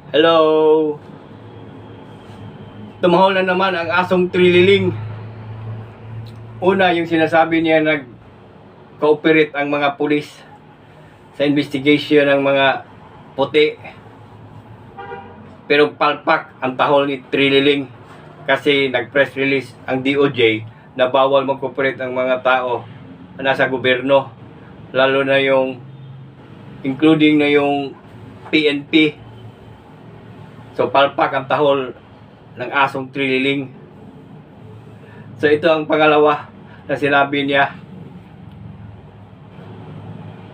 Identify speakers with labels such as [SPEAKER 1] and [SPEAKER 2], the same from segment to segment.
[SPEAKER 1] Hello! Tumahol na naman ang asong trililing. Una, yung sinasabi niya nag-cooperate ang mga pulis sa investigation ng mga puti. Pero palpak ang tahol ni Trililing kasi nag-press release ang DOJ na bawal mag-cooperate ang mga tao na nasa gobyerno. Lalo na yung including na yung PNP. So palpak ang tahol ng asong Trililing. So ito ang pangalawa na sinabi niya.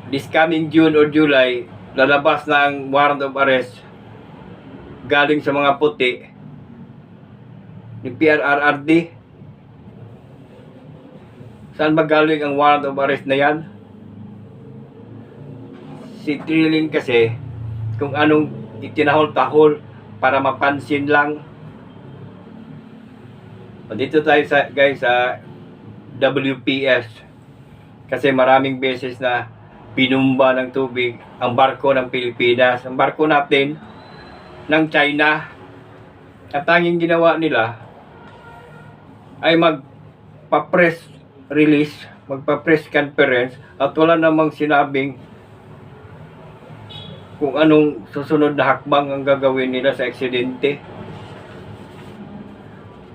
[SPEAKER 1] This coming June or July, lalabas na ang warrant of arrest galing sa mga puti ni PRRD. Saan ba galing ang warrant of arrest na yan? Si Trililing kasi kung anong itinahol-tahol para mapansin lang. Dito tayo sa WPS kasi maraming beses na binumba ng tubig ang barko ng Pilipinas. Ang barko natin ng China. At tanging ginawa nila ay magpa-press release, magpa-press conference at wala namang sinabing kung anong susunod na hakbang ang gagawin nila sa aksidente.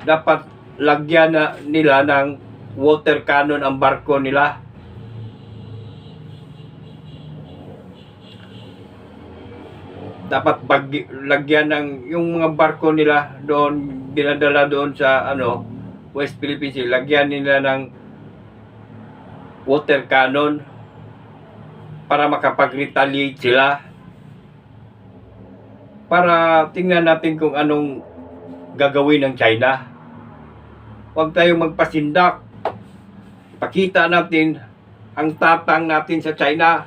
[SPEAKER 1] Dapat lagyan na nila ng water cannon ang barko nila. Dapat lagyan ng yung mga barko nila doon, dinadala doon sa West Philippine Sea, lagyan nila ng water cannon para makapag-retaliate sila. Para tingnan natin kung anong gagawin ng China. Huwag tayong magpasindak. Pakita natin ang tapang natin sa China.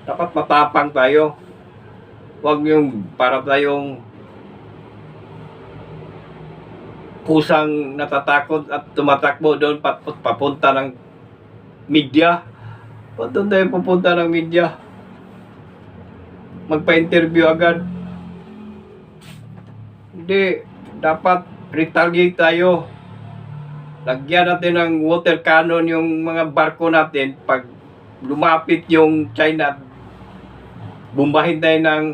[SPEAKER 1] Dapat matapang tayo. Huwag yung para tayong kusang natatakot at tumatakbo doon papunta ng media. Ba't doon tayo pupunta ng media? Magpa-interview agad. Hindi. Dapat retaliate tayo. Lagyan natin ng water cannon yung mga barko natin. Pag lumapit yung China, bumbahin tayo ng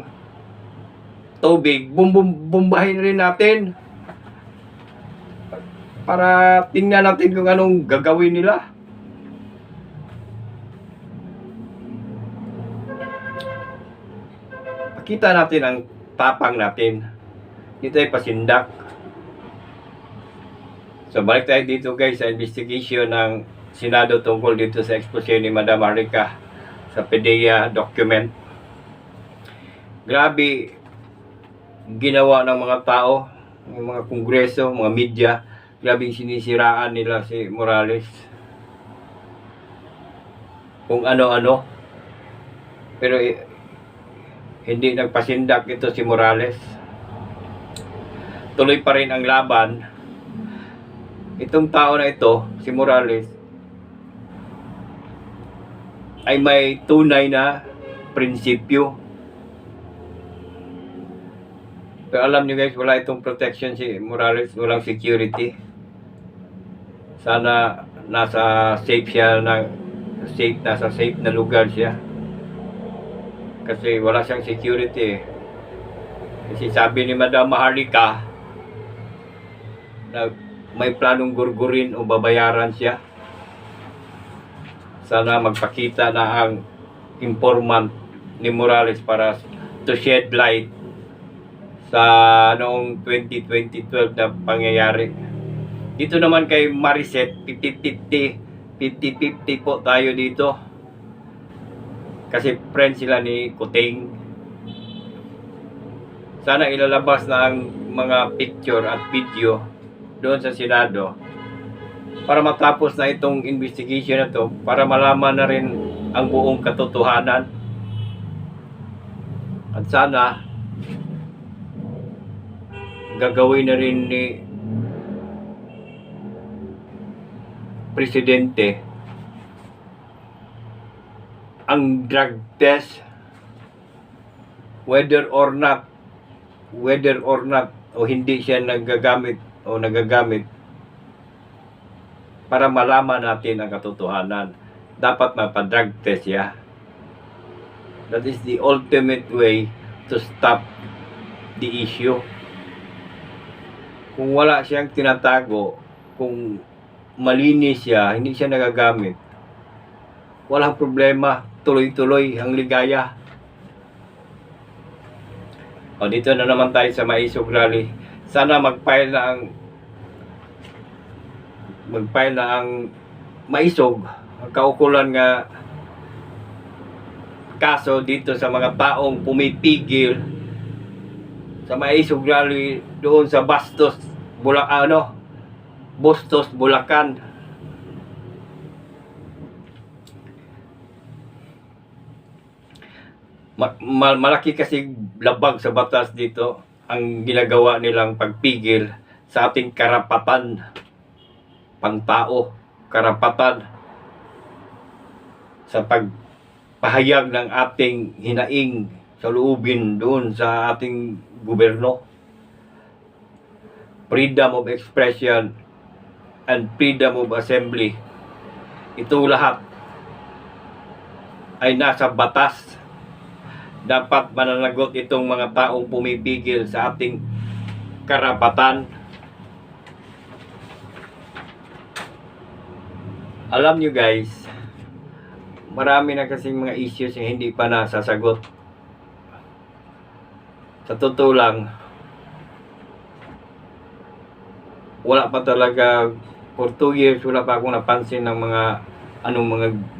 [SPEAKER 1] tubig, bumbahin rin natin para tingnan natin kung anong gagawin nila. Pakita natin ang tapang natin. Dito ay pasindak. So balik tayo dito guys sa investigation ng Senado tungkol dito sa expose ni Madam Marlica sa PDEA document. Grabe ginawa ng mga tao, ng mga kongreso, mga media, grabe sinisiraan nila si Morales. Kung ano-ano. Pero hindi nagpasindak ito si Morales. Tuloy pa rin ang laban. Itong tao na ito, si Morales, ay may tunay na prinsipyo. Pero alam nyo guys, wala itong protection si Morales, walang security. Sana nasa safe siya, nasa safe na lugar siya. Kasi wala siyang security. Kasi sabi ni Madam Marlica na may planong gurgurin o babayaran siya. Sana magpakita na ang informant ni Morales para to shed light sa noong 2012 na pangyayari. Dito naman kay Mariset, 50-50 po tayo dito. Kasi friend sila ni Kuting. Sana ilalabas na ang mga picture at video doon sa Senado para matapos na itong investigation na to, para malaman na rin ang buong katotohanan. At sana gagawin na rin ni Presidente ang drug test whether or not o hindi siya nagagamit o nagagamit, para malaman natin ang katotohanan, dapat mapadrug test siya. That is the ultimate way to stop the issue. Kung wala siyang tinatago, kung malinis siya, hindi siya nagagamit, walang problema, tuloy-tuloy ang ligaya. O, dito na naman tayo sa Maisog Rally. Sana mag-file na ang Maisog, ang kaukulan nga kaso dito sa mga taong pumipigil sa Maisog Rally doon sa Bustos, Bulacan. Malaki kasi labag sa batas dito ang ginagawa nilang pagpigil sa ating karapatan pangtao, karapatan sa pagpahayag ng ating hinaing sa loobin doon sa ating gobyerno. Freedom of expression and freedom of assembly, ito lahat ay nasa batas. Dapat mananagot itong mga taong pumipigil sa ating karapatan. Alam nyo guys, marami na kasing mga issues na hindi pa nasasagot. Sa totoo lang, wala pa talaga, for 2 years, wala pa akong napansin ng mga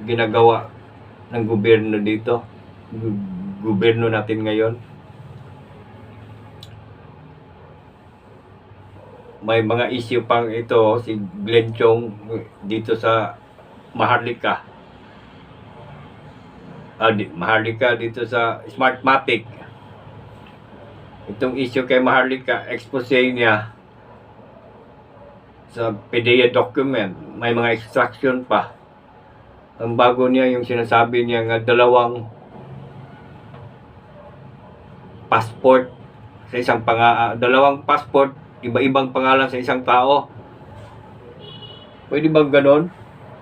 [SPEAKER 1] ginagawa ng gobyerno dito. Gobyerno natin ngayon. May mga issue pang ito, si Glenn Chong dito sa Maharlika. Maharlika dito sa Smartmatic. Itong issue kay Maharlika, expose niya sa PDEA document. May mga extraction pa. Ang bago niya yung sinasabi niya nga dalawang passport sa isang dalawang passport, iba-ibang pangalan sa isang tao. Pwede bang ganon?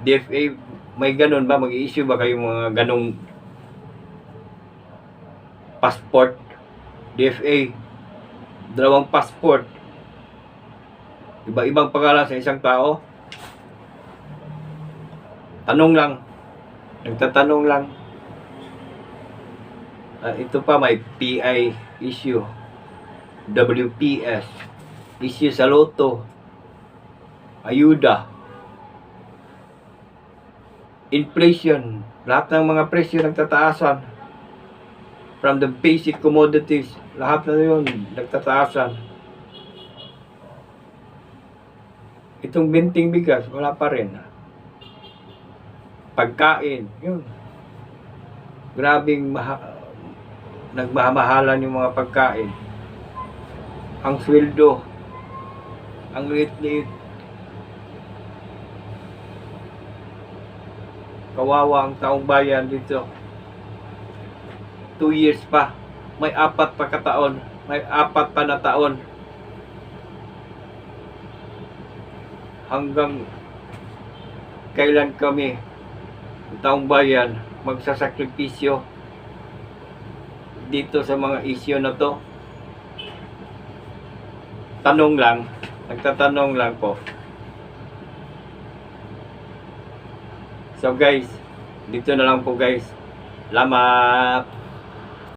[SPEAKER 1] DFA, may ganon ba? Mag-i-issue ba kayong mga ganong passport? DFA, dalawang passport, iba-ibang pangalan sa isang tao? Tanong lang. Nagtatanong lang. Ito pa, may PI issue, WPS issue sa loto, ayuda, inflation, lahat ng mga presyo nagtataasan, from the basic commodities, lahat na yun nagtataasan. Itong binting bigas, wala pa rin. Pagkain, yun, grabing nagmamahalan yung mga pagkain. Ang sweldo, ang liit-liit. Kawawa ang taong bayan dito. 2 years pa. May 4 pa kataon. May 4 pa na taon. Hanggang kailan kami, taong bayan, magsasakripisyo dito sa mga issue na to? Tanong lang, nagtatanong lang po. So guys, dito na lang po guys. Salamat.